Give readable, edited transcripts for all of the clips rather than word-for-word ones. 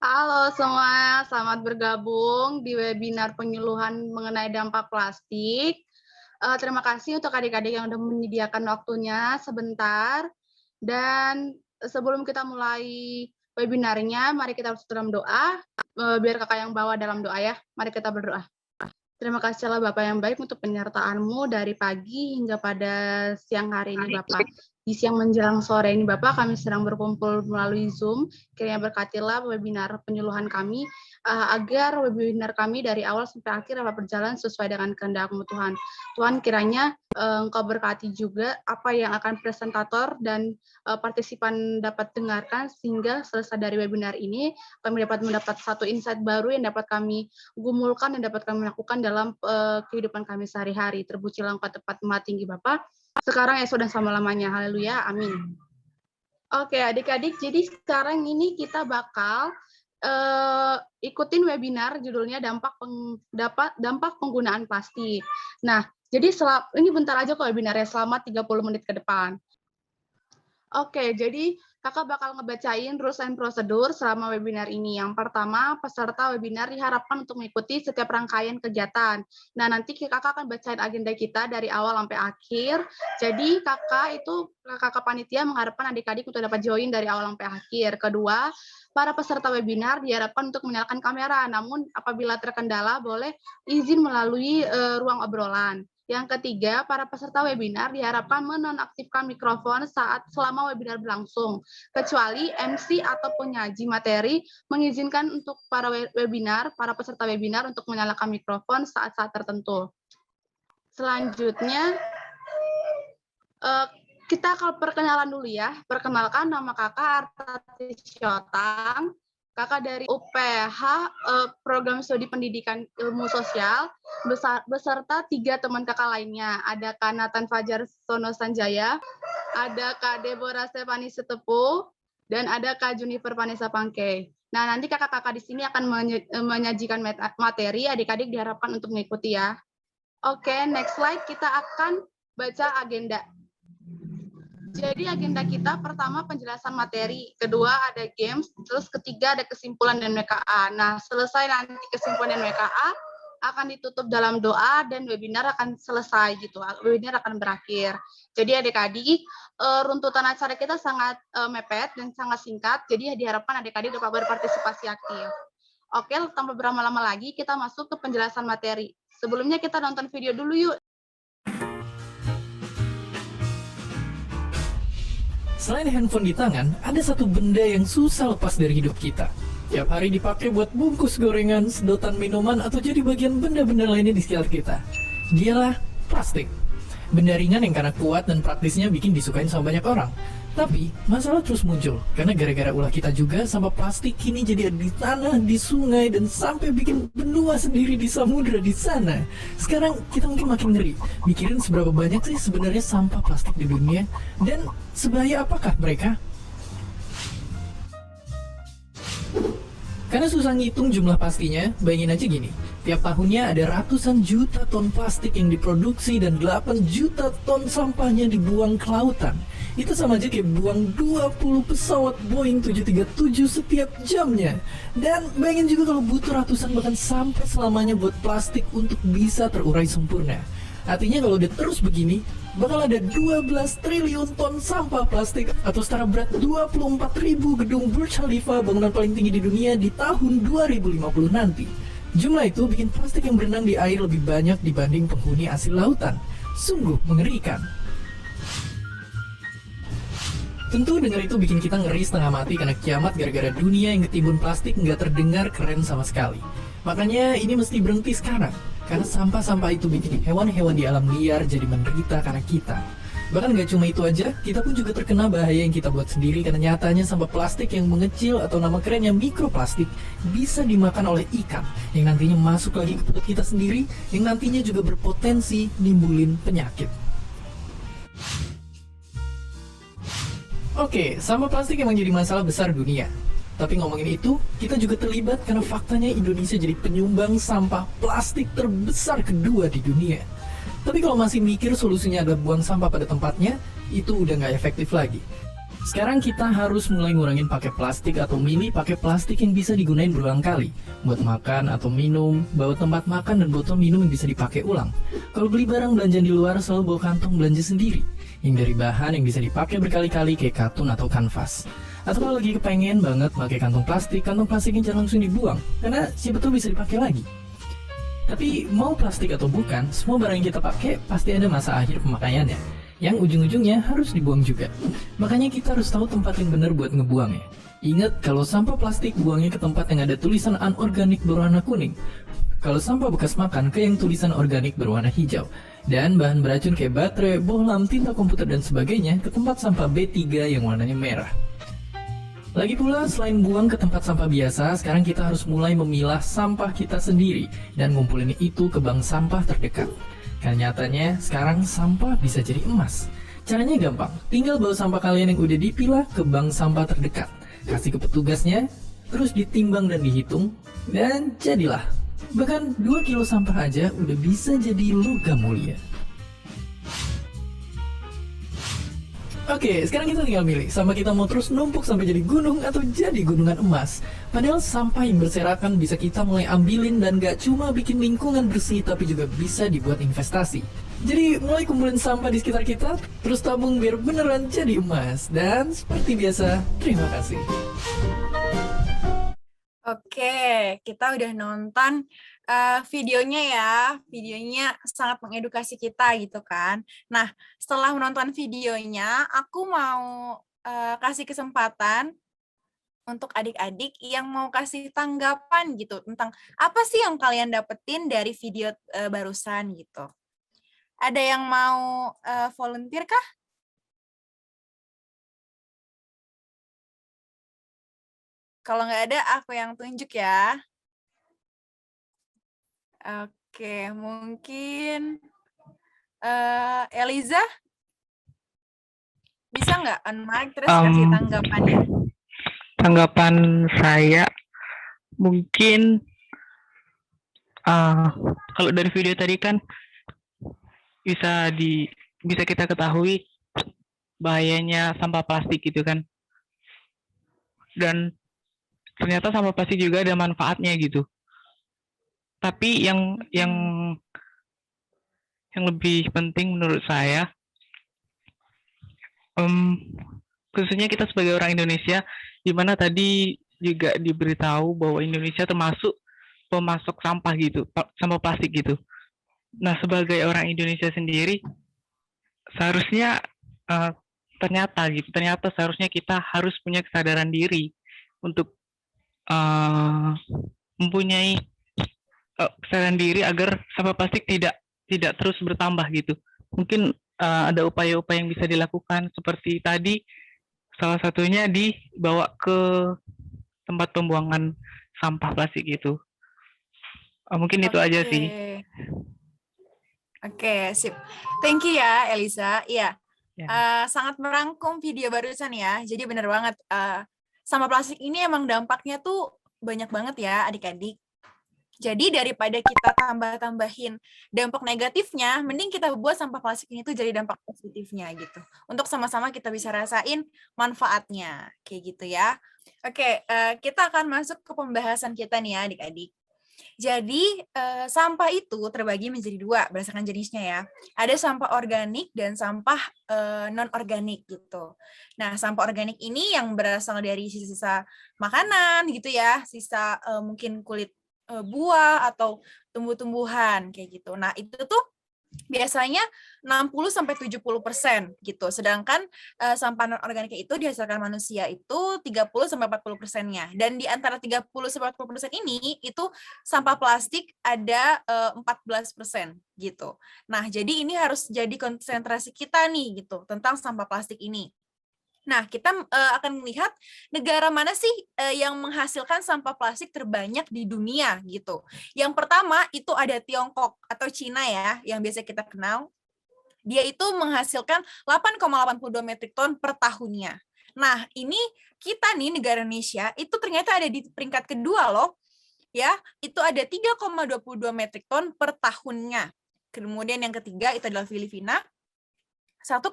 Halo semua, selamat bergabung di webinar penyuluhan mengenai dampak plastik. Terima kasih untuk adik-adik yang sudah menyediakan waktunya sebentar. Dan sebelum kita mulai webinarnya, mari kita bersatu dalam doa. Biar kakak yang bawa dalam doa ya. Mari kita berdoa. Terima kasih Allah Bapak yang baik untuk penyertaan-Mu dari pagi hingga pada siang hari ini Bapak. Di siang menjelang sore ini Bapak, kami sedang berkumpul melalui Zoom. Kiranya berkatilah webinar penyuluhan kami, agar webinar kami dari awal sampai akhir dapat berjalan sesuai dengan kehendak-Mu Tuhan. Tuhan kiranya Engkau berkati juga apa yang akan presentator dan partisipan dapat dengarkan, sehingga selesai dari webinar ini kami dapat mendapat satu insight baru yang dapat kami gumulkan dan dapat kami lakukan dalam kehidupan kami sehari-hari. Terpujilah Engkau tepat Maha Tinggi Bapa, sekarang esok dan selama-lamanya. Haleluya, amin. Oke adik-adik, jadi sekarang ini kita bakal ikutin webinar judulnya dampak penggunaan plastik. Nah, jadi ini bentar aja kok webinarnya, selama 30 menit ke depan. Oke, jadi kakak bakal ngebacain rules and prosedur selama webinar ini. Yang pertama, peserta webinar diharapkan untuk mengikuti setiap rangkaian kegiatan. Nah, nanti kakak akan bacain agenda kita dari awal sampai akhir. Jadi kakak panitia mengharapkan adik-adik untuk dapat join dari awal sampai akhir. Kedua, para peserta webinar diharapkan untuk menyalakan kamera. Namun apabila terkendala boleh izin melalui ruang obrolan. Yang ketiga, para peserta webinar diharapkan menonaktifkan mikrofon selama webinar berlangsung, kecuali MC atau penyaji materi mengizinkan untuk para peserta webinar untuk menyalakan mikrofon saat-saat tertentu. Selanjutnya, kita akan perkenalan dulu ya. Perkenalkan, nama kakak Artati Syotang. Kakak dari UPH, Program Studi Pendidikan Ilmu Sosial, beserta 3 teman kakak lainnya. Ada Kak Nathan Fajar Sono Sanjaya, ada Kak Deborah Stefani Setepu, dan ada Kak Junifer Vanessa Pangke. Nah, nanti kakak-kakak di sini akan menyajikan materi, adik-adik diharapkan untuk mengikuti ya. Oke, next slide, kita akan baca agenda. Jadi agenda kita pertama penjelasan materi, kedua ada games, terus ketiga ada kesimpulan dan WKA. Nah, selesai nanti kesimpulan dan WKA akan ditutup dalam doa dan webinar akan selesai gitu. Webinar akan berakhir. Jadi adik-adik, runtutan acara kita sangat mepet dan sangat singkat. Jadi diharapkan adik-adik dapat berpartisipasi aktif. Oke, tanpa berlama-lama lagi kita masuk ke penjelasan materi. Sebelumnya kita nonton video dulu yuk. Selain handphone di tangan, ada satu benda yang susah lepas dari hidup kita. Tiap hari dipakai buat bungkus gorengan, sedotan minuman, atau jadi bagian benda-benda lainnya di sekitar kita. Dialah plastik. Benda ringan yang karena kuat dan praktisnya bikin disukain sama banyak orang. Tapi, masalah terus muncul, karena gara-gara ulah kita juga, sampah plastik kini jadi ada di tanah, di sungai, dan sampai bikin benua sendiri di samudra di sana. Sekarang kita mungkin makin ngeri, mikirin seberapa banyak sih sebenarnya sampah plastik di dunia, dan sebahaya apakah mereka? Karena susah ngitung jumlah pastinya, bayangin aja gini, tiap tahunnya ada ratusan juta ton plastik yang diproduksi dan 8 juta ton sampahnya dibuang ke lautan. Itu sama aja kayak buang 20 pesawat Boeing 737 setiap jamnya. Dan bayangin juga kalau butuh ratusan bahkan sampai selamanya buat plastik untuk bisa terurai sempurna. Artinya kalau udah terus begini, bakal ada 12 triliun ton sampah plastik atau setara berat 24.000 gedung Burj Khalifa, bangunan paling tinggi di dunia di tahun 2050 nanti. Jumlah itu bikin plastik yang berenang di air lebih banyak dibanding penghuni asli lautan. Sungguh mengerikan. Tentu dengar itu bikin kita ngeri setengah mati karena kiamat gara-gara dunia yang ketimbun plastik nggak terdengar keren sama sekali. Makanya ini mesti berhenti sekarang. Karena sampah-sampah itu bikin hewan-hewan di alam liar jadi menderita karena kita. Bahkan nggak cuma itu aja, kita pun juga terkena bahaya yang kita buat sendiri karena nyatanya sampah plastik yang mengecil atau nama kerennya mikroplastik bisa dimakan oleh ikan yang nantinya masuk lagi ke perut kita sendiri yang nantinya juga berpotensi nimbulin penyakit. Oke, sampah plastik emang jadi masalah besar dunia. Tapi ngomongin itu, kita juga terlibat karena faktanya Indonesia jadi penyumbang sampah plastik terbesar kedua di dunia. Tapi kalau masih mikir solusinya adalah buang sampah pada tempatnya, itu udah nggak efektif lagi. Sekarang kita harus mulai ngurangin pakai plastik atau milih pakai plastik yang bisa digunain berulang kali. Buat makan atau minum, bawa tempat makan dan botol minum yang bisa dipakai ulang. Kalau beli barang belanjaan di luar, selalu bawa kantong belanja sendiri. Yang dari bahan yang bisa dipakai berkali-kali kayak katun atau kanvas. Atau kalau lagi kepengen banget pakai kantong plastiknya jangan langsung dibuang. Karena siapa tahu bisa dipakai lagi. Tapi mau plastik atau bukan, semua barang yang kita pakai pasti ada masa akhir pemakaiannya. Yang ujung-ujungnya harus dibuang juga. Makanya kita harus tahu tempat yang benar buat ngebuangnya. Ingat, kalau sampah plastik buangnya ke tempat yang ada tulisan anorganik berwarna kuning. Kalau sampah bekas makan ke yang tulisan organik berwarna hijau. Dan bahan beracun kayak baterai, bohlam, tinta komputer dan sebagainya ke tempat sampah B3 yang warnanya merah. Lagi pula, selain buang ke tempat sampah biasa, sekarang kita harus mulai memilah sampah kita sendiri dan ngumpulin itu ke bank sampah terdekat. Karena nyatanya, sekarang sampah bisa jadi emas. Caranya gampang, tinggal bawa sampah kalian yang udah dipilah ke bank sampah terdekat. Kasih ke petugasnya, terus ditimbang dan dihitung, dan jadilah. Bahkan 2 kilo sampah aja udah bisa jadi logam mulia. Oke, sekarang kita tinggal milih, sampah kita mau terus numpuk sampai jadi gunung atau jadi gunungan emas. Padahal sampah yang berserakan bisa kita mulai ambilin dan gak cuma bikin lingkungan bersih tapi juga bisa dibuat investasi. Jadi mulai kumpulin sampah di sekitar kita, terus tabung biar beneran jadi emas. Dan seperti biasa, terima kasih. Oke, kita udah nonton videonya ya. Videonya sangat mengedukasi kita gitu kan. Nah, setelah menonton videonya, aku mau kasih kesempatan untuk adik-adik yang mau kasih tanggapan gitu tentang apa sih yang kalian dapetin dari video barusan gitu. Ada yang mau volunteer kah? Kalau nggak ada, aku yang tunjuk ya. Oke, mungkin Eliza bisa nggak on-mic terus kasih tanggapannya? Tanggapan saya mungkin kalau dari video tadi kan bisa kita ketahui bahayanya sampah plastik gitu kan, dan ternyata sampah plastik juga ada manfaatnya gitu. Tapi yang lebih penting menurut saya, khususnya kita sebagai orang Indonesia, di mana tadi juga diberitahu bahwa Indonesia termasuk pemasok sampah gitu, sampah plastik gitu. Nah, sebagai orang Indonesia sendiri, seharusnya ternyata seharusnya kita harus punya kesadaran diri untuk mempunyai kesadaran diri agar sampah plastik tidak terus bertambah gitu. Mungkin ada upaya-upaya yang bisa dilakukan seperti tadi, salah satunya dibawa ke tempat pembuangan sampah plastik gitu. Mungkin itu aja sih. Oke, sip. Thank you ya, Elisa. Iya, sangat merangkum video barusan ya. Jadi benar banget, sampah plastik ini emang dampaknya tuh banyak banget ya, adik-adik. Jadi daripada kita tambah-tambahin dampak negatifnya, mending kita buat sampah plastik ini tuh jadi dampak positifnya gitu. Untuk sama-sama kita bisa rasain manfaatnya, kayak gitu ya. Oke, kita akan masuk ke pembahasan kita nih ya, adik-adik. Jadi, sampah itu terbagi menjadi 2 berdasarkan jenisnya ya. Ada sampah organik dan sampah non-organik gitu. Nah, sampah organik ini yang berasal dari sisa-sisa makanan gitu ya, sisa mungkin kulit buah atau tumbuh-tumbuhan kayak gitu. Nah, itu tuh biasanya 60-70% gitu. Sedangkan sampah non-organik itu dihasilkan manusia itu 30-40%-nya. Dan di antara 30-40% ini itu sampah plastik ada 14% gitu. Nah, jadi ini harus jadi konsentrasi kita nih gitu tentang sampah plastik ini. Nah, kita akan melihat negara mana sih yang menghasilkan sampah plastik terbanyak di dunia gitu. Yang pertama itu ada Tiongkok atau Cina ya, yang biasa kita kenal. Dia itu menghasilkan 8,82 metrik ton per tahunnya. Nah, ini kita nih negara Indonesia itu ternyata ada di peringkat kedua loh. Ya, itu ada 3,22 metrik ton per tahunnya. Kemudian yang ketiga itu adalah Filipina, 1,88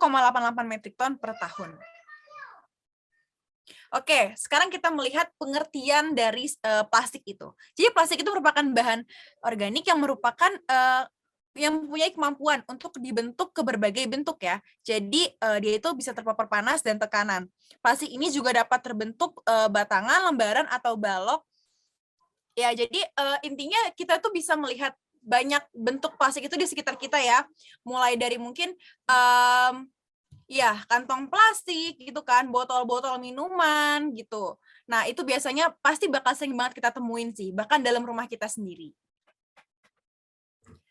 metrik ton per tahun. Oke, sekarang kita melihat pengertian dari plastik itu. Jadi plastik itu merupakan bahan organik yang merupakan yang mempunyai kemampuan untuk dibentuk ke berbagai bentuk ya. Jadi dia itu bisa terpapar panas dan tekanan. Plastik ini juga dapat terbentuk batangan, lembaran atau balok. Ya, jadi intinya kita tuh bisa melihat banyak bentuk plastik itu di sekitar kita ya. Mulai dari mungkin ya, kantong plastik gitu kan, botol-botol minuman gitu. Nah, itu biasanya pasti bakal sering banget kita temuin sih, bahkan dalam rumah kita sendiri.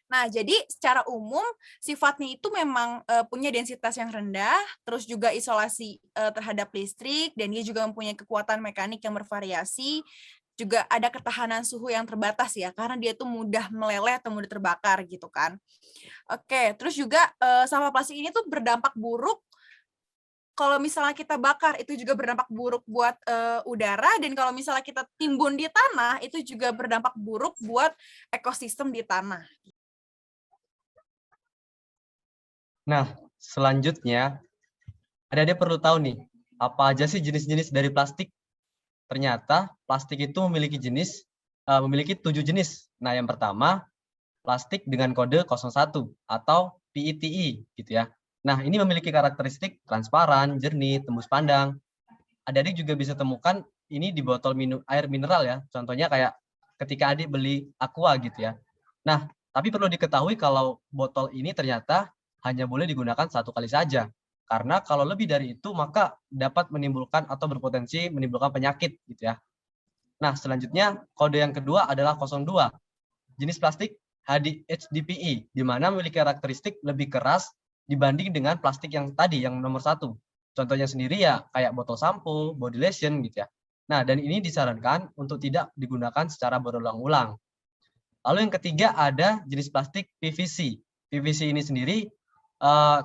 Nah, jadi secara umum sifatnya itu memang punya densitas yang rendah, terus juga isolasi terhadap listrik, dan dia juga mempunyai kekuatan mekanik yang bervariasi, juga ada ketahanan suhu yang terbatas ya, karena dia tuh mudah meleleh atau mudah terbakar gitu kan. Oke, terus juga sampah plastik ini tuh berdampak buruk kalau misalnya kita bakar itu juga berdampak buruk buat udara, dan kalau misalnya kita timbun di tanah itu juga berdampak buruk buat ekosistem di tanah. Nah, selanjutnya adik-adik perlu tahu nih, apa aja sih jenis-jenis dari plastik? Ternyata plastik itu memiliki 7 jenis. Nah, yang pertama plastik dengan kode 01 atau PETE gitu ya. Nah, ini memiliki karakteristik transparan, jernih, tembus pandang. Adik-adik juga bisa temukan ini di botol air mineral ya. Contohnya kayak ketika adik beli Aqua gitu ya. Nah, tapi perlu diketahui kalau botol ini ternyata hanya boleh digunakan 1 kali saja. Karena kalau lebih dari itu maka dapat menimbulkan atau berpotensi menimbulkan penyakit gitu ya. Nah, selanjutnya kode yang kedua adalah 02. Jenis plastik HDPE, di mana memiliki karakteristik lebih keras dibanding dengan plastik yang tadi, yang nomor 1. Contohnya sendiri ya kayak botol sampo, body lotion gitu ya. Nah, dan ini disarankan untuk tidak digunakan secara berulang-ulang. Lalu yang ketiga ada jenis plastik PVC. PVC ini sendiri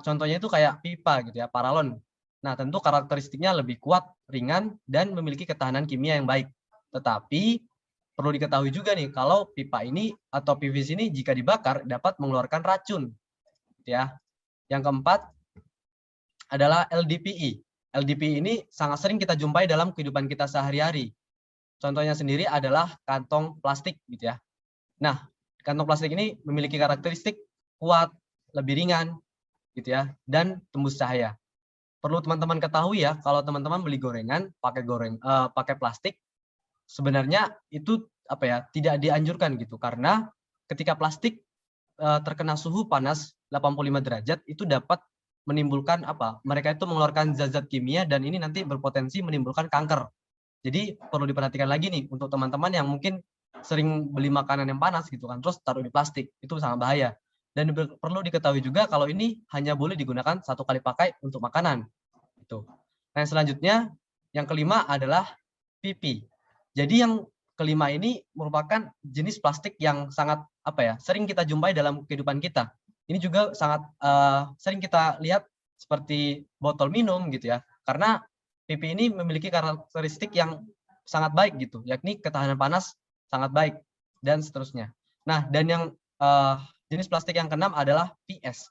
contohnya itu kayak pipa gitu ya, paralon. Nah, tentu karakteristiknya lebih kuat, ringan, dan memiliki ketahanan kimia yang baik. Tetapi perlu diketahui juga nih, kalau pipa ini atau PVC ini jika dibakar dapat mengeluarkan racun. Ya. Yang keempat adalah LDPE. LDPE ini sangat sering kita jumpai dalam kehidupan kita sehari-hari. Contohnya sendiri adalah kantong plastik gitu ya. Nah, kantong plastik ini memiliki karakteristik kuat, lebih ringan, gitu ya, dan tembus cahaya. Perlu teman-teman ketahui ya, kalau teman-teman beli gorengan pakai plastik, sebenarnya itu tidak dianjurkan gitu, karena ketika plastik terkena suhu panas 85 derajat itu dapat menimbulkan mereka itu mengeluarkan zat-zat kimia dan ini nanti berpotensi menimbulkan kanker. Jadi perlu diperhatikan lagi nih untuk teman-teman yang mungkin sering beli makanan yang panas gitu kan, terus taruh di plastik, itu sangat bahaya. Dan perlu diketahui juga kalau ini hanya boleh digunakan 1 kali pakai untuk makanan. Itu. Nah, yang selanjutnya, yang kelima adalah PP. Jadi yang kelima ini merupakan jenis plastik yang sangat sering kita jumpai dalam kehidupan kita. Ini juga sangat sering kita lihat seperti botol minum gitu ya. Karena PP ini memiliki karakteristik yang sangat baik gitu, yakni ketahanan panas sangat baik dan seterusnya. Nah, dan yang jenis plastik yang keenam adalah PS.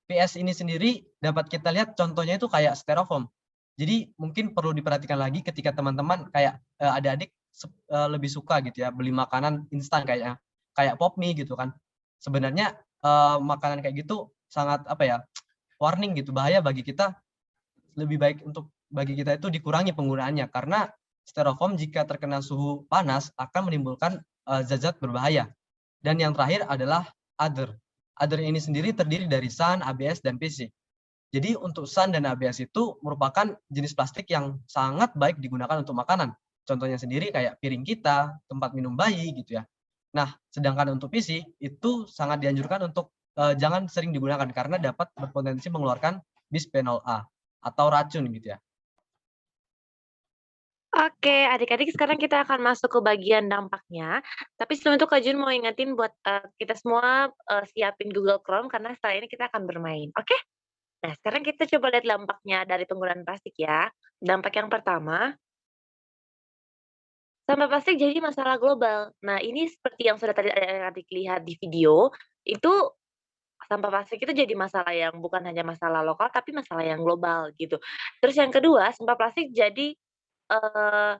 PS ini sendiri dapat kita lihat contohnya itu kayak styrofoam. Jadi mungkin perlu diperhatikan lagi ketika teman-teman kayak adik-adik lebih suka gitu ya beli makanan instan kayak pop mie gitu kan. Sebenarnya makanan kayak gitu sangat warning gitu, bahaya bagi kita. Lebih baik untuk bagi kita itu dikurangi penggunaannya karena styrofoam jika terkena suhu panas akan menimbulkan zat-zat berbahaya. Dan yang terakhir adalah other. Other ini sendiri terdiri dari SUN, ABS, dan PC. Jadi untuk SUN dan ABS itu merupakan jenis plastik yang sangat baik digunakan untuk makanan. Contohnya sendiri kayak piring kita, tempat minum bayi gitu ya. Nah, sedangkan untuk PC itu sangat dianjurkan untuk jangan sering digunakan karena dapat berpotensi mengeluarkan bisphenol A atau racun gitu ya. Oke, adik-adik sekarang kita akan masuk ke bagian dampaknya. Tapi sebelum itu Kak Jun mau ingetin buat kita semua siapin Google Chrome karena setelah ini kita akan bermain. Oke? Nah, sekarang kita coba lihat dampaknya dari penggunaan plastik ya. Dampak yang pertama, sampah plastik jadi masalah global. Nah, ini seperti yang sudah tadi adik-adik lihat di video, itu sampah plastik itu jadi masalah yang bukan hanya masalah lokal tapi masalah yang global gitu. Terus yang kedua, sampah plastik jadi eee,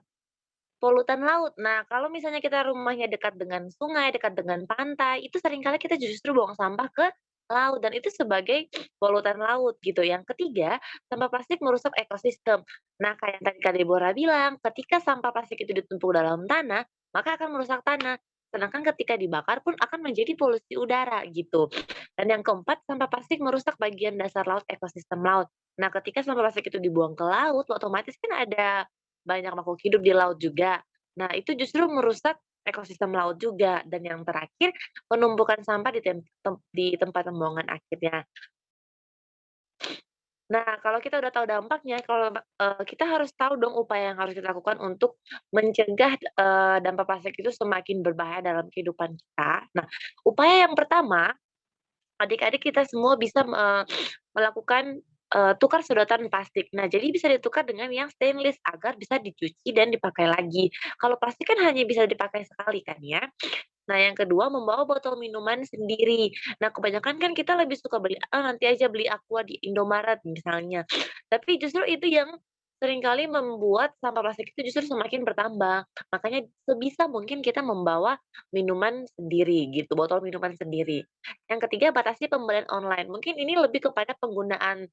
polutan laut. Nah, kalau misalnya kita rumahnya dekat dengan sungai, dekat dengan pantai, itu seringkali kita justru buang sampah ke laut dan itu sebagai polutan laut gitu. Yang ketiga, sampah plastik merusak ekosistem. Nah, kayak yang tadi Kak Deborah bilang, ketika sampah plastik itu ditumpuk dalam tanah, maka akan merusak tanah. Sedangkan ketika dibakar pun akan menjadi polusi udara gitu. Dan yang keempat, sampah plastik merusak bagian dasar laut, ekosistem laut. Nah, ketika sampah plastik itu dibuang ke laut, otomatis kan ada banyak makhluk hidup di laut juga. Nah, itu justru merusak ekosistem laut juga. Dan yang terakhir, penumpukan sampah di tempat pembuangan akhirnya. Nah, kalau kita udah tahu dampaknya, kita harus tahu dong upaya yang harus kita lakukan untuk mencegah, dampak plastik itu semakin berbahaya dalam kehidupan kita. Nah, upaya yang pertama, adik-adik kita semua bisa, melakukan, tukar sedotan plastik. Nah, jadi bisa ditukar dengan yang stainless agar bisa dicuci dan dipakai lagi. Kalau plastik kan hanya bisa dipakai sekali kan ya. Nah, yang kedua membawa botol minuman sendiri. Nah, kebanyakan kan kita lebih suka beli, nanti aja beli Aqua di Indomaret misalnya. Tapi justru itu yang seringkali membuat sampah plastik itu justru semakin bertambah. Makanya sebisa mungkin kita membawa minuman sendiri gitu, botol minuman sendiri. Yang ketiga, batasi pembelian online. Mungkin ini lebih kepada penggunaan,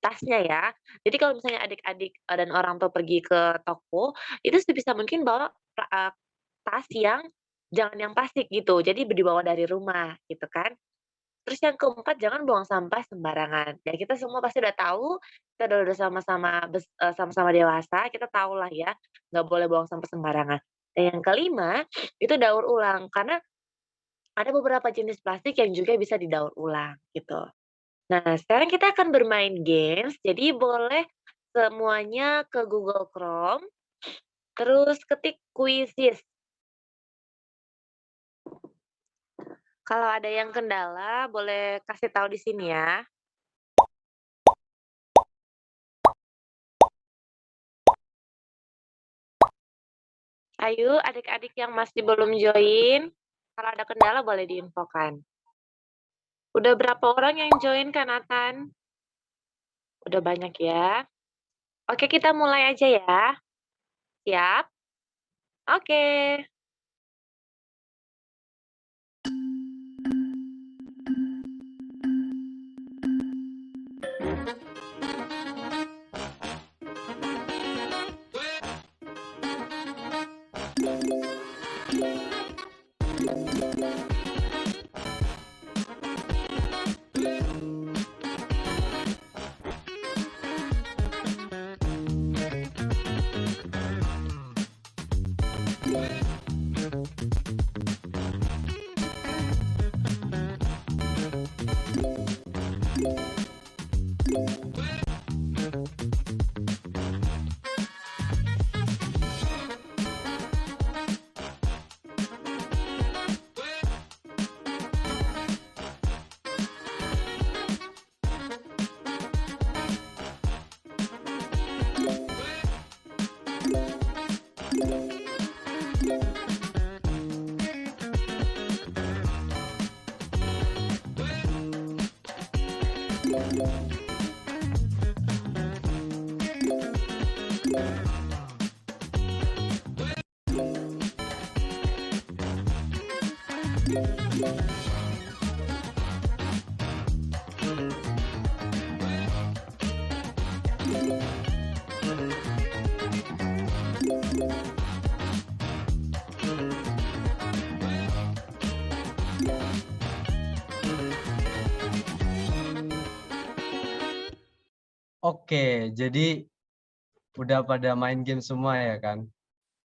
tasnya ya. Jadi kalau misalnya adik-adik, dan orang tua pergi ke toko, itu sebisa mungkin bawa tas yang jangan yang plastik gitu, jadi dibawa dari rumah gitu kan. Terus yang keempat, jangan buang sampah sembarangan. Ya kita semua pasti udah tahu, kita udah sama-sama dewasa, kita tahulah ya, nggak boleh buang sampah sembarangan. Dan yang kelima, itu daur ulang, karena ada beberapa jenis plastik yang juga bisa didaur ulang gitu. Nah, sekarang kita akan bermain games, jadi boleh semuanya ke Google Chrome, terus ketik Quizzes. Kalau ada yang kendala, boleh kasih tahu di sini ya. Ayo, adik-adik yang masih belum join, kalau ada kendala boleh diinfokan. Udah berapa orang yang join, Kak Nathan? Udah banyak ya. Oke, kita mulai aja ya. Siap? Oke. Oke, jadi udah pada main game semua ya kan?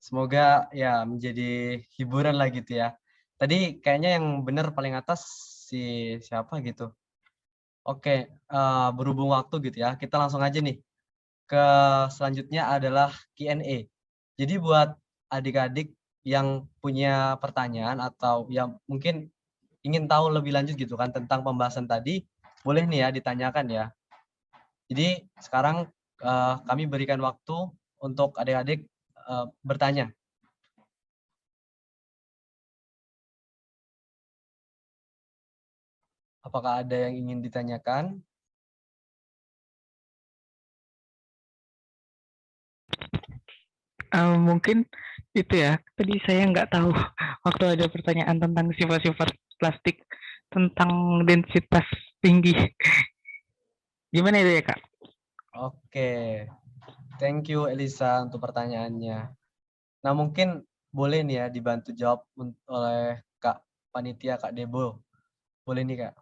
Semoga ya menjadi hiburan lah gitu ya. Tadi kayaknya yang benar paling atas si siapa gitu. Oke, berhubung waktu gitu ya, kita langsung aja nih ke selanjutnya adalah Q&A. Jadi buat adik-adik yang punya pertanyaan atau yang mungkin ingin tahu lebih lanjut gitu kan tentang pembahasan tadi, boleh nih ya ditanyakan ya. Jadi sekarang kami berikan waktu untuk adik-adik bertanya. Apakah ada yang ingin ditanyakan? Mungkin itu ya, tadi saya nggak tahu waktu ada pertanyaan tentang sifat-sifat plastik tentang densitas tinggi. Gimana itu ya, Kak? Oke, thank you Elisa untuk pertanyaannya. Nah, mungkin boleh nih ya dibantu jawab oleh Kak Panitia, Kak Debo. Boleh nih, Kak.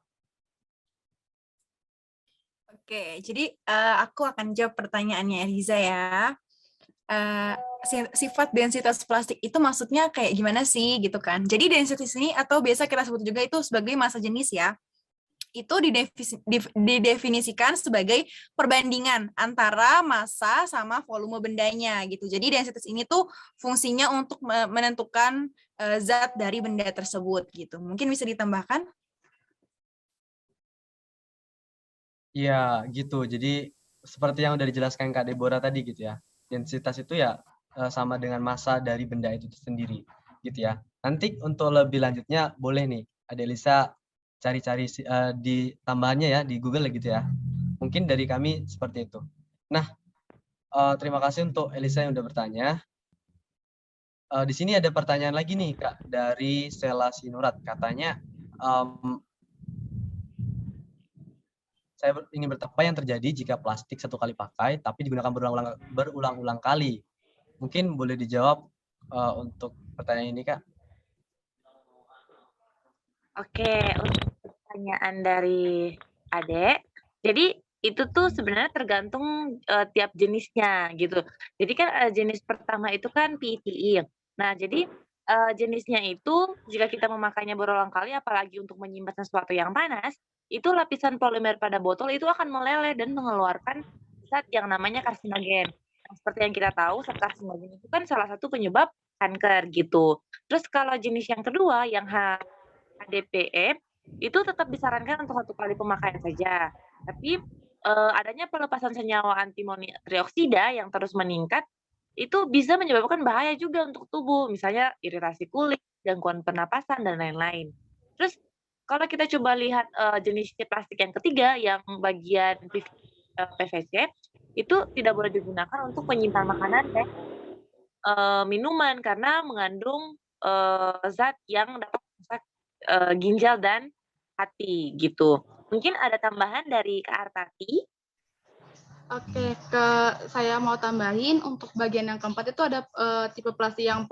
Oke, jadi aku akan jawab pertanyaannya Eliza ya. Sifat densitas plastik itu maksudnya kayak gimana sih gitu kan? Jadi densitas ini atau biasa kita sebut juga itu sebagai massa jenis ya. Itu didefinisikan sebagai perbandingan antara massa sama volume bendanya gitu. Jadi densitas ini tuh fungsinya untuk menentukan zat dari benda tersebut gitu. Mungkin bisa ditambahkan? Iya, gitu. Jadi seperti yang udah dijelaskan Kak Deborah tadi gitu ya. Densitas itu ya sama dengan massa dari benda itu sendiri gitu ya. Nanti untuk lebih lanjutnya boleh nih Ade Lisa cari-cari di tambahannya ya di Google gitu ya. Mungkin dari kami seperti itu. Nah, terima kasih untuk Elisa yang udah bertanya. Di sini ada pertanyaan lagi nih Kak dari Sela Sinurat. Katanya saya ingin bertanya apa yang terjadi jika plastik satu kali pakai tapi digunakan berulang-ulang kali. Mungkin boleh dijawab untuk pertanyaan ini, Kak. Oke, untuk pertanyaan dari Ade, jadi itu tuh sebenarnya tergantung tiap jenisnya gitu. Jadi kan jenis pertama itu kan PETI. Nah, jadi jenisnya itu jika kita memakainya berulang kali, apalagi untuk menyimpan sesuatu yang panas, itu lapisan polimer pada botol itu akan meleleh dan mengeluarkan zat yang namanya karsinogen. Nah, seperti yang kita tahu, zat karsinogen itu kan salah satu penyebab kanker gitu. Terus kalau jenis yang kedua, yang HDPE, itu tetap disarankan untuk satu kali pemakaian saja. Tapi adanya pelepasan senyawa antimoni trioksida yang terus meningkat, itu bisa menyebabkan bahaya juga untuk tubuh, misalnya iritasi kulit, gangguan pernapasan, dan lain-lain. Terus kalau kita coba lihat jenis plastik yang ketiga, yang bagian PVC, itu tidak boleh digunakan untuk menyimpan makanan dan minuman karena mengandung zat yang dapat merusak ginjal dan hati gitu. Mungkin ada tambahan dari Kak Artati? Oke, saya mau tambahin untuk bagian yang keempat itu ada tipe plastik yang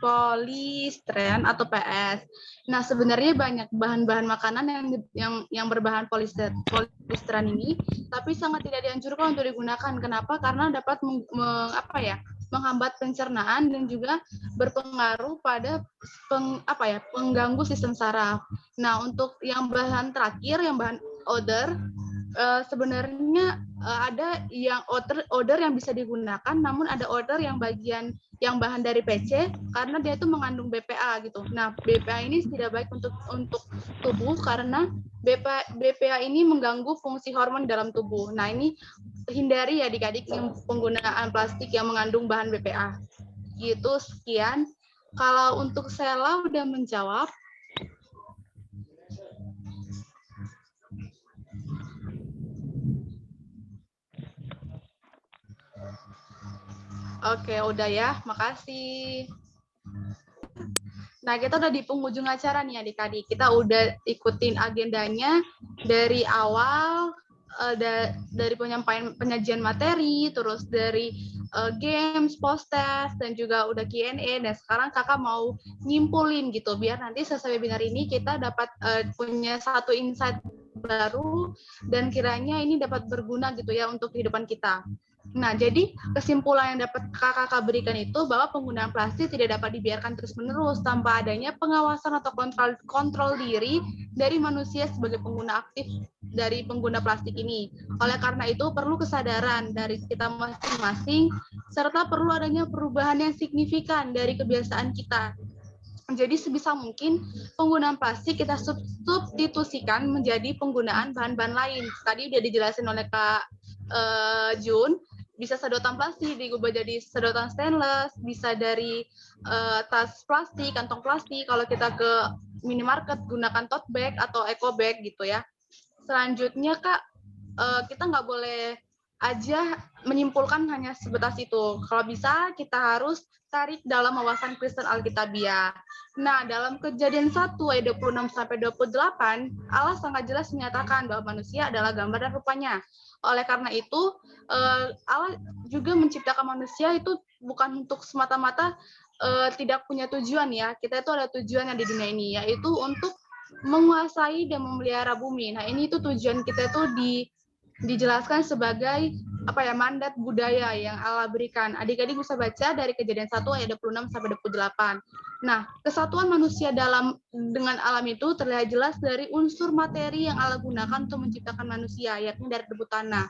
polystyrene atau PS. Nah, sebenarnya banyak bahan-bahan makanan yang berbahan polystyrene ini, tapi sangat tidak dianjurkan untuk digunakan. Kenapa? Karena dapat menghambat pencernaan dan juga berpengaruh pada pengganggu sistem saraf. Nah, untuk yang bahan terakhir, yang bahan odor, sebenarnya ada yang odor yang bisa digunakan, namun ada odor yang bahan dari PC karena dia itu mengandung BPA gitu. Nah, BPA ini tidak baik untuk tubuh karena BPA ini mengganggu fungsi hormon dalam tubuh. Nah, ini hindari ya adik-adik penggunaan plastik yang mengandung bahan BPA. Gitu, sekian. Kalau untuk Sela udah menjawab. Oke, udah ya. Makasih. Nah, kita udah di penghujung acara nih adik-adik. Kita udah ikutin agendanya dari awal, dari penyajian materi, terus dari games, post-test, dan juga udah Q&A. Dan sekarang kakak mau nyimpulin gitu, biar nanti selesai webinar ini kita dapat punya satu insight baru, dan kiranya ini dapat berguna gitu ya untuk kehidupan kita. Nah, jadi kesimpulan yang dapat kakak berikan itu bahwa penggunaan plastik tidak dapat dibiarkan terus-menerus tanpa adanya pengawasan atau kontrol diri dari manusia sebagai pengguna aktif dari pengguna plastik ini. Oleh karena itu, perlu kesadaran dari kita masing-masing, serta perlu adanya perubahan yang signifikan dari kebiasaan kita. Jadi sebisa mungkin penggunaan plastik kita substitusikan menjadi penggunaan bahan-bahan lain. Tadi udah dijelasin oleh Kak Jun, bisa sedotan plastik diubah jadi sedotan stainless, bisa dari tas plastik, kantong plastik. Kalau kita ke minimarket gunakan tote bag atau eco bag gitu ya. Selanjutnya Kak, kita nggak boleh aja menyimpulkan hanya sebatas itu. Kalau bisa kita harus tarik dalam wawasan Kristen Alkitabiah. Nah, dalam Kejadian 1 ayat 26 sampai 28, Allah sangat jelas menyatakan bahwa manusia adalah gambar dan rupanya. Oleh karena itu, Allah juga menciptakan manusia itu bukan untuk semata-mata tidak punya tujuan ya. Kita itu ada tujuan yang di dunia ini, yaitu untuk menguasai dan memelihara bumi. Nah, ini itu tujuan kita itu dijelaskan sebagai mandat budaya yang Allah berikan. Adik-adik bisa baca dari Kejadian 1 ayat 26 sampai 28. Nah, kesatuan manusia dengan alam itu terlihat jelas dari unsur materi yang Allah gunakan untuk menciptakan manusia, yakni dari debu tanah.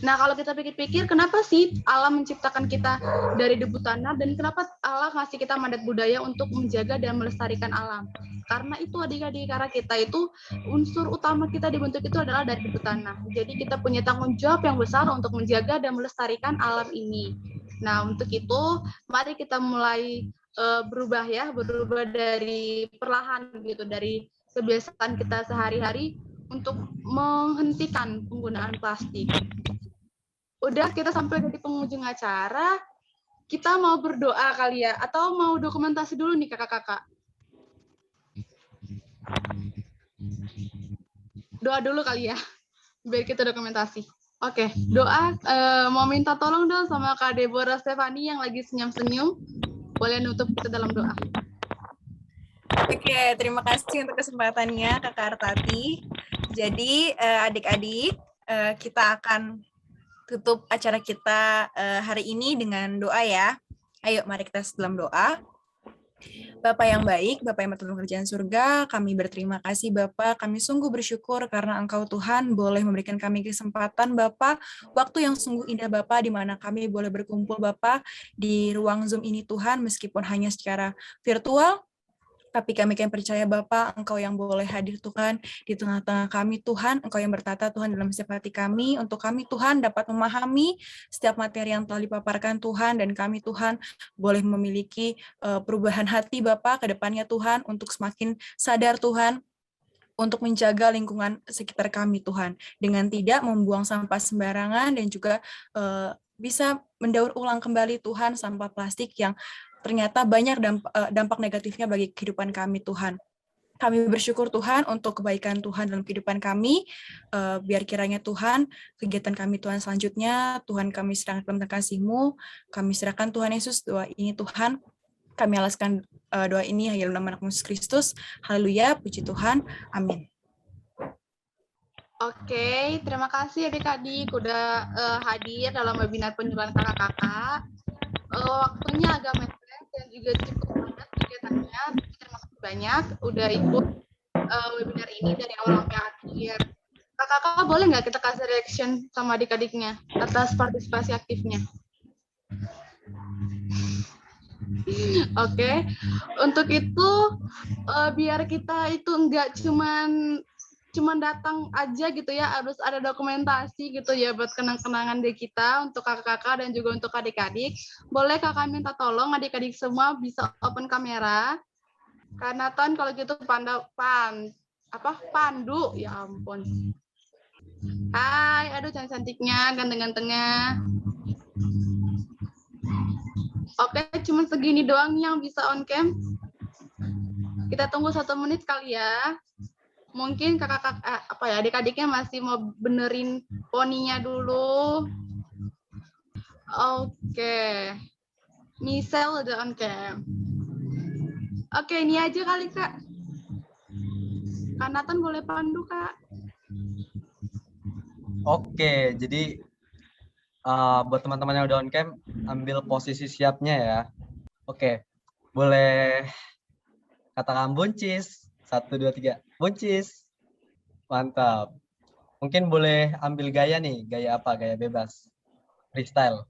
Nah, kalau kita pikir-pikir, kenapa sih Allah menciptakan kita dari debu tanah dan kenapa Allah ngasih kita mandat budaya untuk menjaga dan melestarikan alam? Karena itu adik-adik, karena kita itu unsur utama kita dibentuk itu adalah dari debu tanah. Jadi kita punya tanggung jawab yang besar untuk menjaga dan melestarikan alam ini. Nah, untuk itu mari kita mulai berubah dari perlahan gitu, dari kebiasaan kita sehari-hari untuk menghentikan penggunaan plastik. Udah, kita sampai di penghujung acara. Kita mau berdoa kali ya, atau mau dokumentasi dulu nih kakak-kakak? Doa dulu kali ya, biar kita dokumentasi. Oke, doa. Mau minta tolong dong sama Kak Deborah Stefani yang lagi senyum-senyum. Boleh nutup kita dalam doa. Oke, terima kasih untuk kesempatannya Kakak Artati. Jadi adik-adik, kita akan tutup acara kita hari ini dengan doa ya. Ayo, mari kita dalam doa. Bapak yang baik, Bapak yang bertolong kerjaan surga, kami berterima kasih Bapak, kami sungguh bersyukur karena Engkau Tuhan boleh memberikan kami kesempatan Bapak, waktu yang sungguh indah Bapak, di mana kami boleh berkumpul Bapak di ruang Zoom ini Tuhan, meskipun hanya secara virtual, tapi kami percaya Bapak, Engkau yang boleh hadir Tuhan di tengah-tengah kami Tuhan, Engkau yang bertata Tuhan dalam setiap hati kami, untuk kami Tuhan dapat memahami setiap materi yang telah dipaparkan Tuhan, dan kami Tuhan boleh memiliki perubahan hati Bapak ke depannya Tuhan, untuk semakin sadar Tuhan, untuk menjaga lingkungan sekitar kami Tuhan, dengan tidak membuang sampah sembarangan, dan juga bisa mendaur ulang kembali Tuhan sampah plastik yang ternyata banyak dampak negatifnya bagi kehidupan kami Tuhan. Kami bersyukur Tuhan untuk kebaikan Tuhan dalam kehidupan kami, biar kiranya Tuhan, kegiatan kami Tuhan selanjutnya, Tuhan kami serahkan dalam kasih-Mu, kami serahkan Tuhan Yesus doa ini Tuhan, kami alaskan doa ini hanya dalam nama Yesus Kristus, haleluya, puji Tuhan, amin. Oke, terima kasih adik-adik udah hadir dalam webinar penyuluhan kakak-kakak. Waktunya agak mepet dan juga cukup padat kegiatannya. Terima kasih banyak udah ikut webinar ini dari awal sampai akhir. Kakak-kakak boleh nggak kita kasih reaction sama adik-adiknya atas partisipasi aktifnya? Oke, untuk itu biar kita itu nggak cuman datang aja gitu ya, harus ada dokumentasi gitu ya buat kenang-kenangan dari kita untuk kakak-kakak dan juga untuk adik-adik. Boleh kakak minta tolong adik-adik semua bisa open kamera. Karena Ton kalau gitu pandu, ya ampun. Hai, aduh cantiknya, ganteng-gantengnya. Oke, cuma segini doang yang bisa on cam. Kita tunggu 1 menit kali ya. Mungkin adik-adiknya masih mau benerin poninya dulu. Oke. Michelle udah on cam. Oke, ini aja kali, Kak. Kak Nathan boleh pandu, Kak. Oke, jadi buat teman-teman yang udah on cam, ambil posisi siapnya ya. Oke, boleh katakan buncis. 1, 2, 3. Buncis. Mantap. Mungkin boleh ambil gaya nih. Gaya apa? Gaya bebas. Freestyle.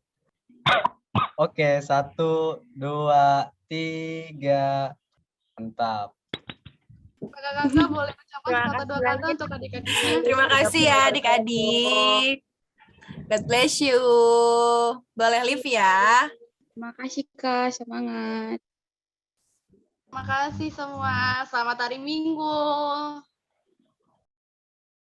Oke, 1, 2, 3. Mantap. Kakak-kakak boleh ucapkan sepatah dua kata untuk adik-adiknya. Terima kasih ya adik-adik. God bless you. Boleh live ya. Terima kasih Kak, semangat. Terima kasih semua. Selamat hari Minggu.